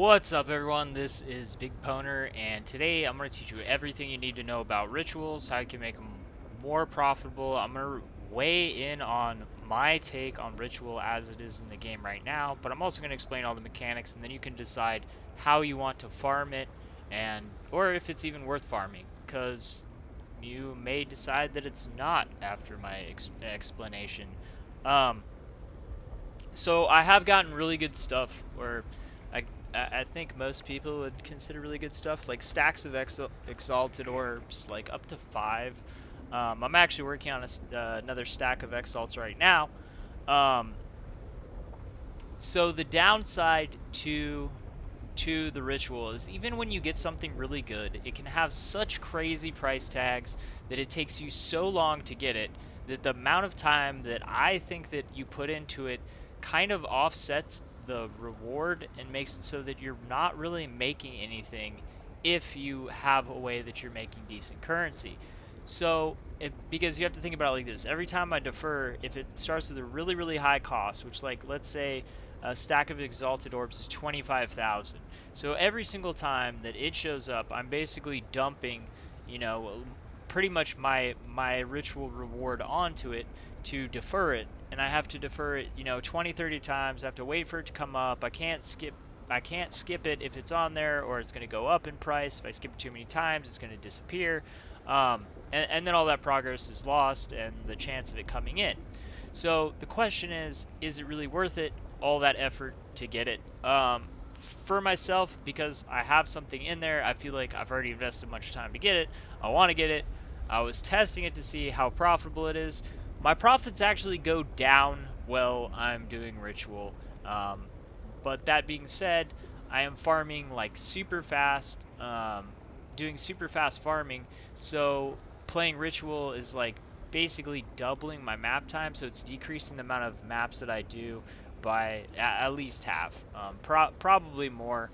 What's up, everyone? This is BigPowner, and today I'm going to teach you everything you need to know about rituals, how you can make them more profitable. I'm going to weigh in on my take on ritual as it is in the game right now, but I'm also going to explain all the mechanics, and then you can decide how you want to farm it, and or if it's even worth farming, because you may decide that it's not after my explanation. Um, so I have gotten really good stuff, or I I think most people would consider really good stuff, like stacks of exalted orbs, like up to 5. I'm actually working on another stack of exalts right now. Um, so the downside to the ritual is even when you get something really good, it can have such crazy price tags that it takes you so long to get it that the amount of time that I think that you put into it kind of offsets the reward and makes it so that you're not really making anything if you have a way that you're making decent currency. So, because you have to think about it like this, every time I defer, if it starts with a really, really high cost, which, like, let's say a stack of exalted orbs is 25,000. So every single time that it shows up, I'm basically dumping, pretty much my ritual reward onto it to defer it, and I have to defer it, 20, 30 times. I have to wait for it to come up. I can't skip it if it's on there, or it's going to go up in price. If I skip it too many times, it's going to disappear. And then all that progress is lost and the chance of it coming in. So the question is it really worth it, all that effort to get it? For myself, because I have something in there, I feel like I've already invested much time to get it. I want to get it. I was testing it to see how profitable it is. My profits actually go down while I'm doing ritual. But that being said, I am farming like super fast, doing super fast farming. So playing ritual is like basically doubling my map time. So it's decreasing the amount of maps that I do by at least half, probably more.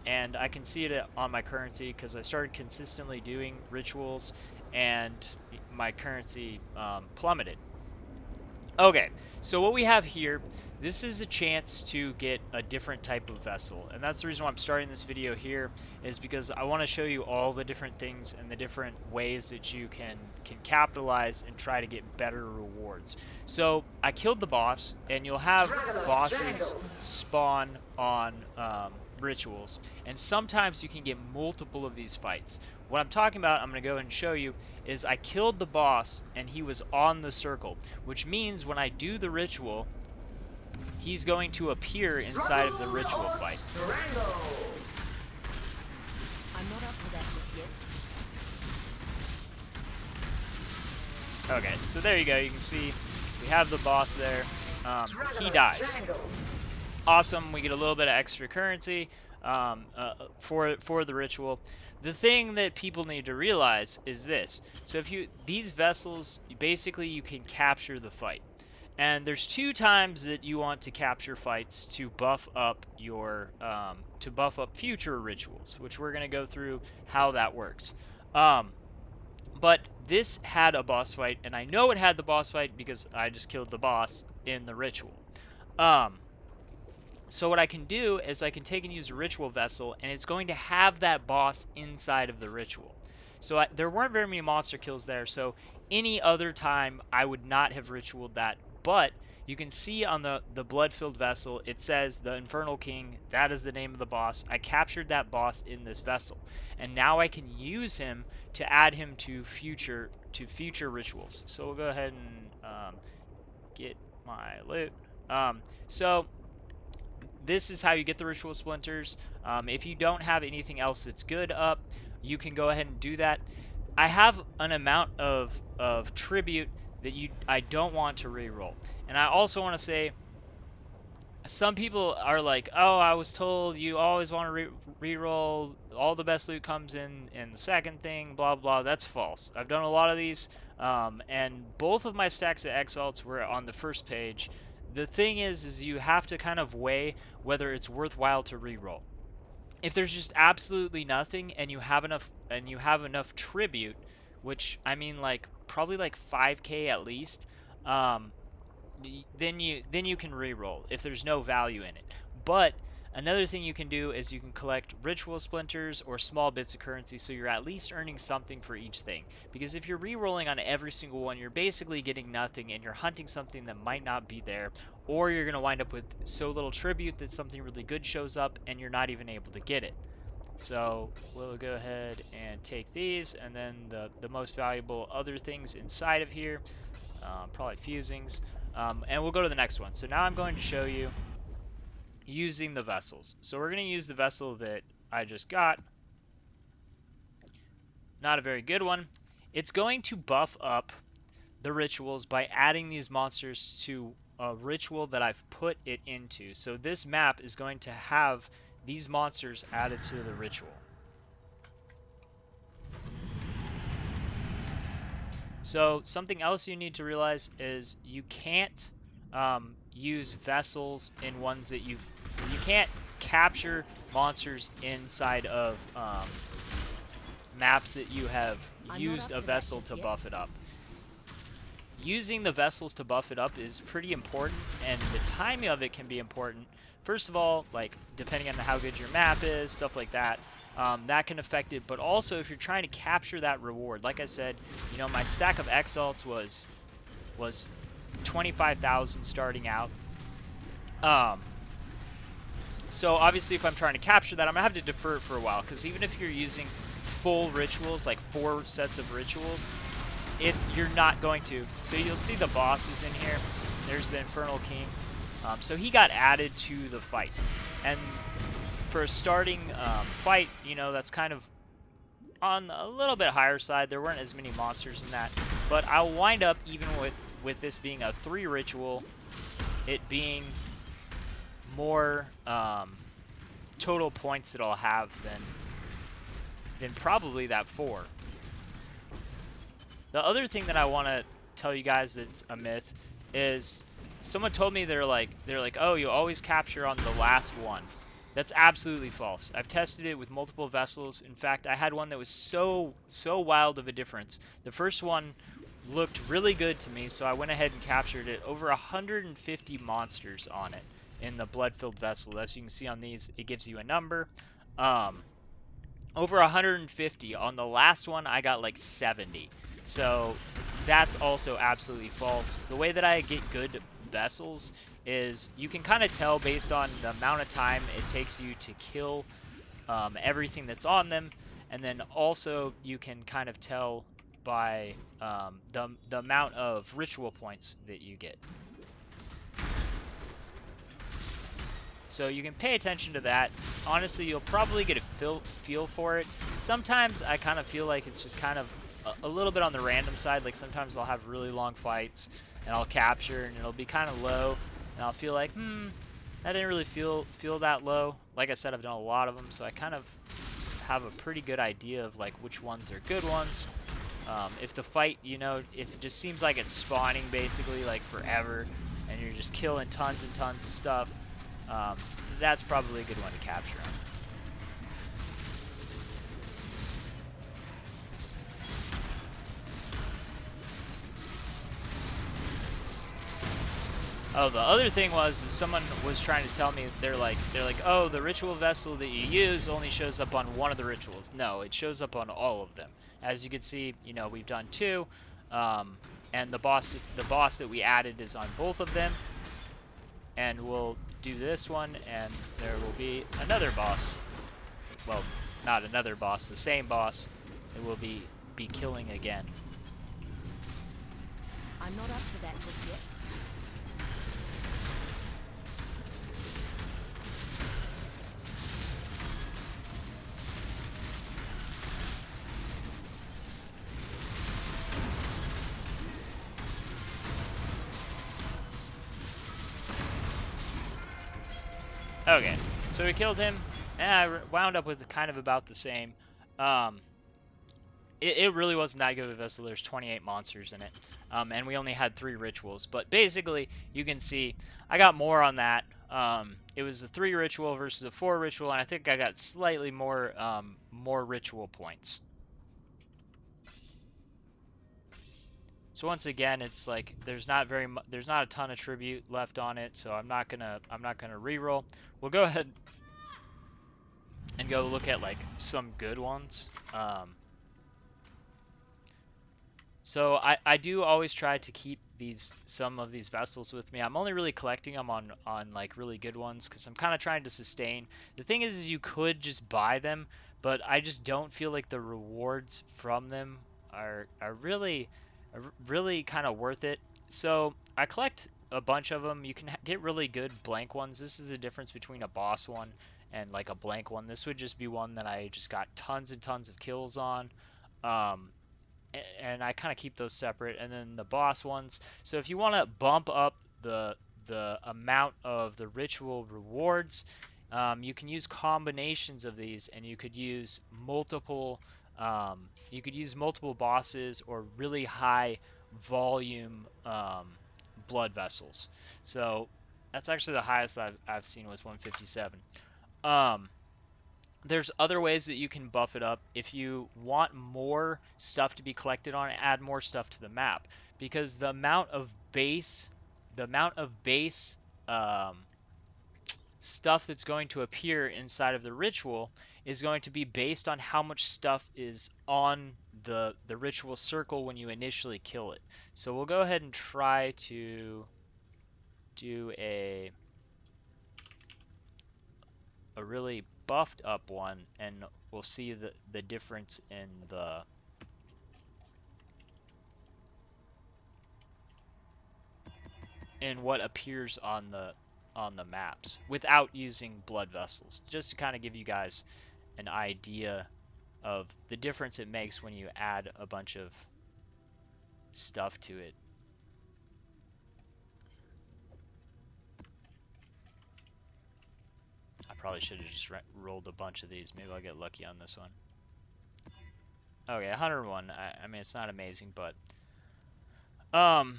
And I can see it on my currency because I started consistently doing rituals, and my currency plummeted. Okay, so what we have here, this is a chance to get a different type of vessel. And that's the reason why I'm starting this video here, is because I want to show you all the different things and the different ways that you can capitalize and try to get better rewards. So I killed the boss, and you'll have bosses spawn on rituals. And sometimes you can get multiple of these fights. What I'm talking about, I'm going to go ahead and show you, is I killed the boss and he was on the circle, which means when I do the ritual, he's going to appear inside of the ritual fight. I'm not up for that just yet. Okay, so there you go. You can see we have the boss there. He dies. Awesome. We get a little bit of extra currency for the ritual. The thing that people need to realize is this. So if these vessels, basically you can capture the fight. And there's 2 times that you want to capture fights to buff up future rituals, which we're going to go through how that works. But this had a boss fight, and I know it had the boss fight because I just killed the boss in the ritual. So what I can do is I can take and use a ritual vessel, and it's going to have that boss inside of the ritual. So there weren't very many monster kills there, so any other time I would not have ritualed that. But you can see on the blood-filled vessel, it says the Infernal King. That is the name of the boss. I captured that boss in this vessel, and now I can use him to add him to future rituals. So we'll go ahead and get my loot. So this is how you get the ritual splinters. If you don't have anything else that's good up, you can go ahead and do that. I have an amount of tribute that I don't want to reroll. And I also want to say, some people are like, oh, I was told you always want to reroll, all the best loot comes in the second thing, blah blah. That's false. I've done a lot of these, and both of my stacks of exalts were on the first page. The thing is you have to kind of weigh whether it's worthwhile to reroll. If there's just absolutely nothing and you have enough tribute, which I mean like probably like 5k at least, then you can reroll if there's no value in it. But Another thing you can do is you can collect ritual splinters or small bits of currency so you're at least earning something for each thing. Because if you're re-rolling on every single one, you're basically getting nothing and you're hunting something that might not be there, or you're going to wind up with so little tribute that something really good shows up and you're not even able to get it. So we'll go ahead and take these, and then the most valuable other things inside of here, probably fusings, and we'll go to the next one. So now I'm going to show you using the vessels. So we're going to use the vessel that I just got. Not a very good one. It's going to buff up the rituals by adding these monsters to a ritual that I've put it into. So this map is going to have these monsters added to the ritual. So something else you need to realize is you can't use vessels in ones that you can't capture monsters inside of maps that you have I'm not used up a to that vessel just to yet. buff it up. Using the vessels to buff it up is pretty important, and the timing of it can be important. First of all, like depending on how good your map is, stuff like that, that can affect it. But also, if you're trying to capture that reward, like I said, you know, my stack of exalts was 25,000 starting out. Um, so obviously, if I'm trying to capture that, I'm gonna have to defer it for a while, because even if you're using full rituals, like 4 sets of rituals, you're not going to. So you'll see the bosses in here. There's the Infernal King. So he got added to the fight. And for a starting fight, you know, that's kind of on a little bit higher side. There weren't as many monsters in that. But I'll wind up, even with this being a 3 ritual, it being more total points that I'll have than probably that 4. The other thing that I want to tell you guys that's a myth is someone told me they're like, oh, you always capture on the last one. That's absolutely false. I've tested it with multiple vessels. In fact, I had one that was so wild of a difference. The first one looked really good to me, so I went ahead and captured it. Over 150 monsters on it in the blood-filled vessel. As you can see on these, it gives you a number. Um, Over 150. On the last one, I got like 70. So that's also absolutely false. The way that I get good vessels is you can kind of tell based on the amount of time it takes you to kill everything that's on them, and then also you can kind of tell by the amount of ritual points that you get. So you can pay attention to that. Honestly, you'll probably get a feel for it. Sometimes I kind of feel like it's just kind of a little bit on the random side. Like sometimes I'll have really long fights and I'll capture and it'll be kind of low, and I'll feel like, that didn't really feel that low. Like I said, I've done a lot of them, so I kind of have a pretty good idea of like which ones are good ones. If the fight, you know, if it just seems like it's spawning basically like forever, and you're just killing tons and tons of stuff, um, that's probably a good one to capture on. Oh, the other thing was someone was trying to tell me they're like, oh, the ritual vessel that you use only shows up on one of the rituals. No, it shows up on all of them. As you can see, you know, we've done 2, and the boss that we added is on both of them. And we'll do this one, and there will be another boss. Well, not another boss, the same boss that we'll be killing again. I'm not up to that just yet. Okay, so we killed him, and I wound up with kind of about the same. Um, it really wasn't that good of a vessel. There's 28 monsters in it, and we only had 3 rituals. But basically, you can see I got more on that. It was a 3 ritual versus a 4 ritual, and I think I got slightly more ritual points. So once again, it's like there's not a ton of tribute left on it, so I'm not gonna reroll. We'll go ahead. and go look at like some good ones. So I do always try to keep some of these vessels with me. I'm only really collecting them on like really good ones because I'm kind of trying to sustain. The thing is you could just buy them, but I just don't feel like the rewards from them are really kind of worth it. So I collect a bunch of them. You can get really good blank ones. This is the difference between a boss one and like a blank one. This would just be one that I just got tons and tons of kills on. Um, and I kind of keep those separate. And then the boss ones. So if you want to bump up the amount of the ritual rewards, you can use combinations of these, and you could use multiple bosses or really high volume blood vessels. So that's actually the highest I've seen was 157. Um, there's other ways that you can buff it up. If you want more stuff to be collected on, add more stuff to the map because the amount of base um, stuff that's going to appear inside of the ritual is going to be based on how much stuff is on the ritual circle when you initially kill it. So we'll go ahead and try to do a really buffed up one, and we'll see the difference in what appears on the maps without using blood vessels, just to kind of give you guys an idea of the difference it makes when you add a bunch of stuff to it. I probably should have just rolled a bunch of these. Maybe I'll get lucky on this one. Okay, 101. I mean, it's not amazing, but um,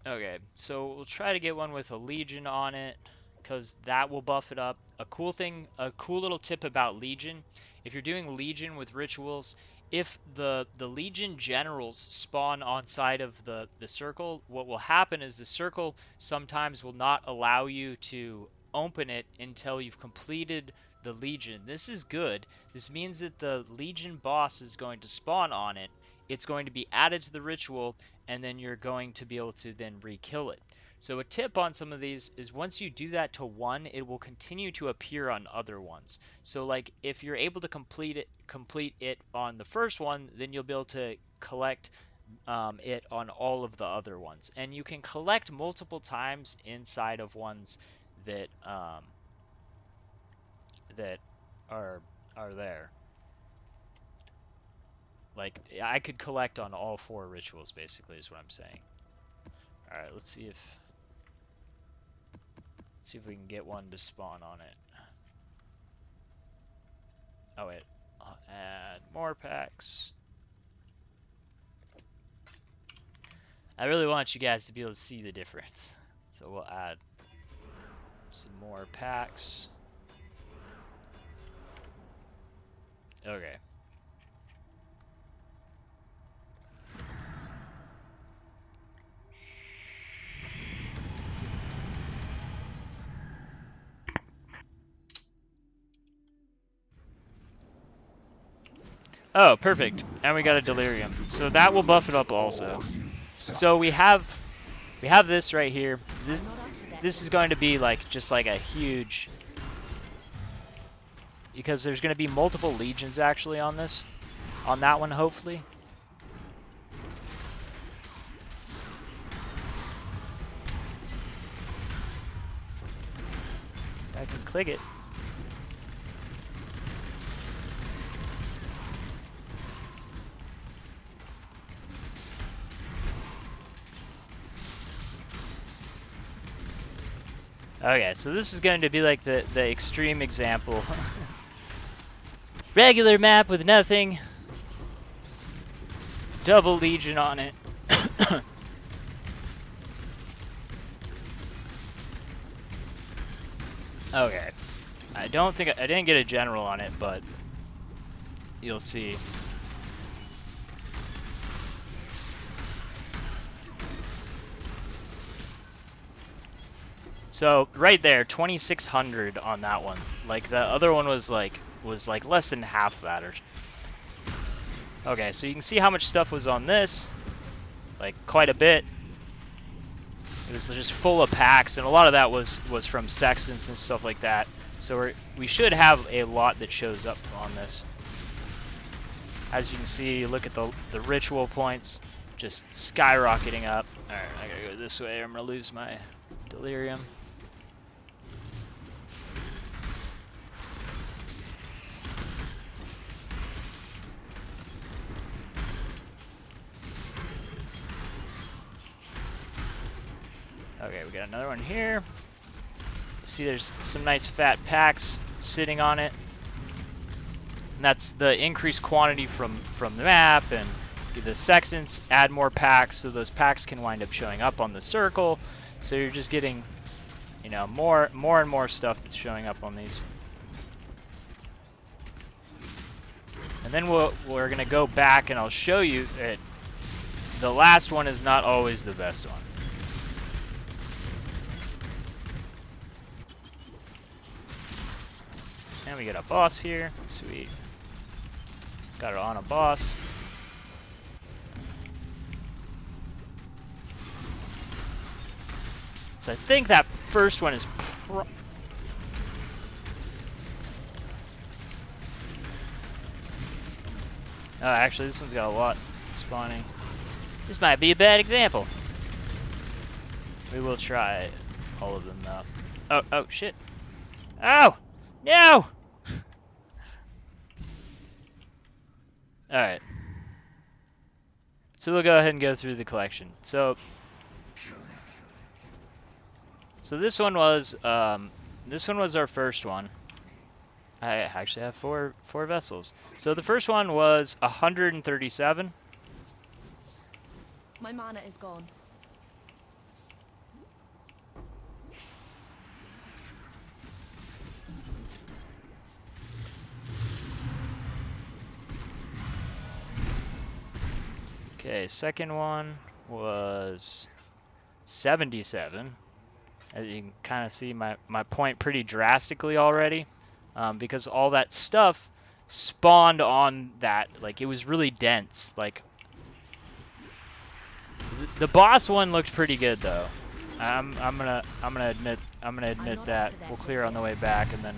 okay, so we'll try to get one with a Legion on it, because that will buff it up. A cool little tip about Legion, if you're doing Legion with rituals, if the Legion generals spawn on side of the circle, what will happen is the circle sometimes will not allow you to open it until you've completed the Legion. This is good. This means that the Legion boss is going to spawn on it. It's going to be added to the ritual, and then you're going to be able to then re-kill it. So a tip on some of these is once you do that to one, it will continue to appear on other ones. So like if you're able to complete it on the first one, then you'll be able to collect it on all of the other ones. And you can collect multiple times inside of ones that that are there. Like I could collect on all 4 rituals basically is what I'm saying. All right, let's see if we can get one to spawn on it. Oh wait, I'll add more packs. I really want you guys to be able to see the difference. So we'll add some more packs. Okay. Oh, perfect. And we got a delirium. So that will buff it up also. So we have this right here. This is going to be like just like a huge, because there's going to be multiple legions actually on that one hopefully. I can click it. Okay, so this is going to be like the extreme example. Regular map with nothing. Double legion on it. Okay. I didn't get a general on it, but you'll see. So right there, 2600 on that one. Like the other one was like less than half that. Or okay, so you can see how much stuff was on this, like quite a bit. It was just full of packs, and a lot of that was from sextants and stuff like that. So we should have a lot that shows up on this. As you can see, look at the ritual points just skyrocketing up. All right, I gotta go this way. Or I'm gonna lose my delirium. Okay, we got another one here. See, there's some nice fat packs sitting on it. And that's the increased quantity from the map, and the sextants add more packs, so those packs can wind up showing up on the circle. So you're just getting, you know, more and more stuff that's showing up on these. And then we're gonna go back, and I'll show you that the last one is not always the best one. And we get a boss here. Sweet. Got it on a boss. So I think that first one is oh, actually, this one's got a lot spawning. This might be a bad example. We will try all of them, though. Oh, shit. Oh! No! Alright. So we'll go ahead and go through the collection. So this one was our first one. I actually have four vessels. So the first one was 137. My mana is gone. Okay, second one was 77. As you can kind of see my point pretty drastically already, because all that stuff spawned on that. Like, it was really dense. Like, the boss one looked pretty good though. I'm gonna admit that. We'll clear on the way back, and then.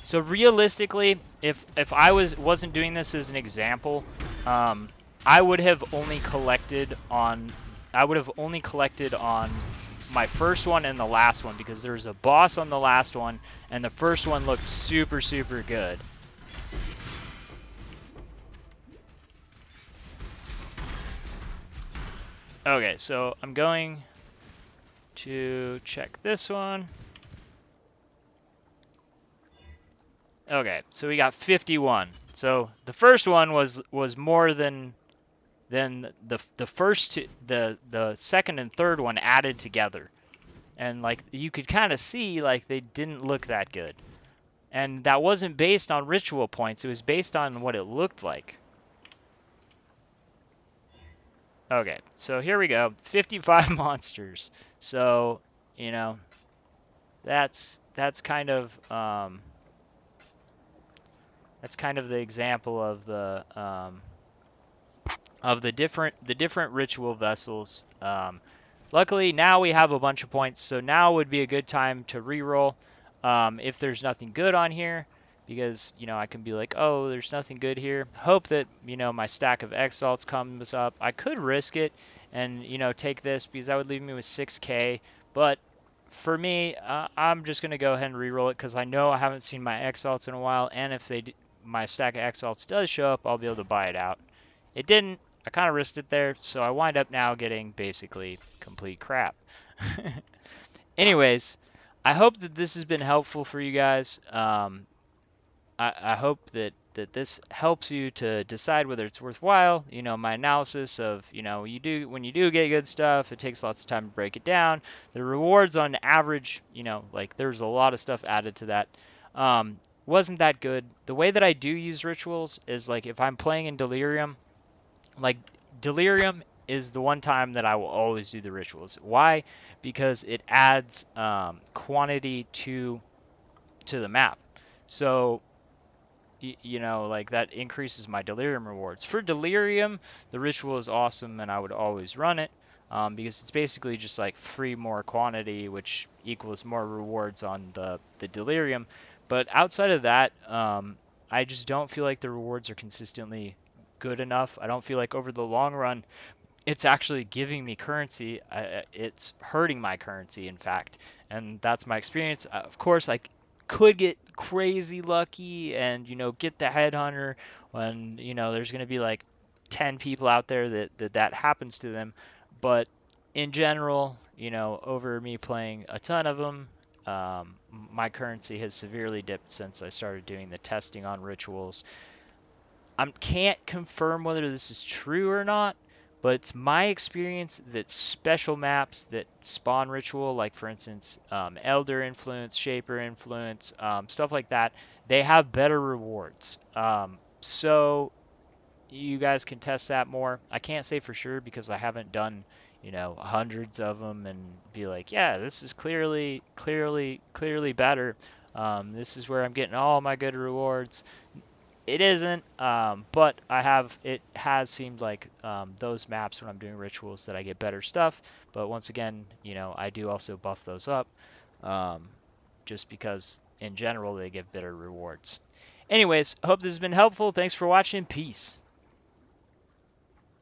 So realistically, if I wasn't doing this as an example, I would have only collected on my first one and the last one, because there was a boss on the last one, and the first one looked super good. Okay, so I'm going to check this one. Okay, so we got 51. So the first one was more than the first two, the second and third one added together, and like you could kind of see like they didn't look that good, and that wasn't based on ritual points. It was based on what it looked like. Okay, so here we go, 55 monsters. So you know that's kind of the example of the different ritual vessels. Luckily, now we have a bunch of points, so now would be a good time to reroll if there's nothing good on here, because I can be like, oh, there's nothing good here. Hope that my stack of exalts comes up. I could risk it and take this, because that would leave me with 6k, but for me, I'm just gonna go ahead and reroll it, because I know I haven't seen my exalts in a while, and if my stack of exalts does show up, I'll be able to buy it out. It didn't. I kind of risked it there, so I wind up now getting basically complete crap. Anyways, I hope that this has been helpful for you guys. I hope that this helps you to decide whether it's worthwhile. My analysis of, when you do get good stuff, it takes lots of time to break it down. The rewards on average, like there's a lot of stuff added to that. wasn't that good. The way that I do use rituals is like if I'm playing in Delirium, like Delirium is the one time that I will always do the rituals. Why? Because it adds quantity to the map. So you know, like that increases my delirium rewards. For delirium, the ritual is awesome and I would always run it because it's basically just like free more quantity, which equals more rewards on the delirium. But outside of that, I just don't feel like the rewards are consistently good enough. I don't feel like over the long run it's actually giving me currency. It's hurting my currency, in fact, and that's my experience. Of course, I could get crazy lucky and get the headhunter when there's going to be like 10 people out there that happens to them. But in general, over me playing a ton of them, my currency has severely dipped since I started doing the testing on rituals. I can't confirm whether this is true or not, but it's my experience that special maps that spawn ritual, like for instance, Elder Influence, Shaper Influence, stuff like that, they have better rewards. So you guys can test that more. I can't say for sure because I haven't done, hundreds of them and be like, yeah, this is clearly better. This is where I'm getting all my good rewards. It isn't, but it has seemed like those maps when I'm doing rituals that I get better stuff. But once again, I do also buff those up, um, just because in general they give better rewards. Anyways, I hope this has been helpful. Thanks for watching. Peace.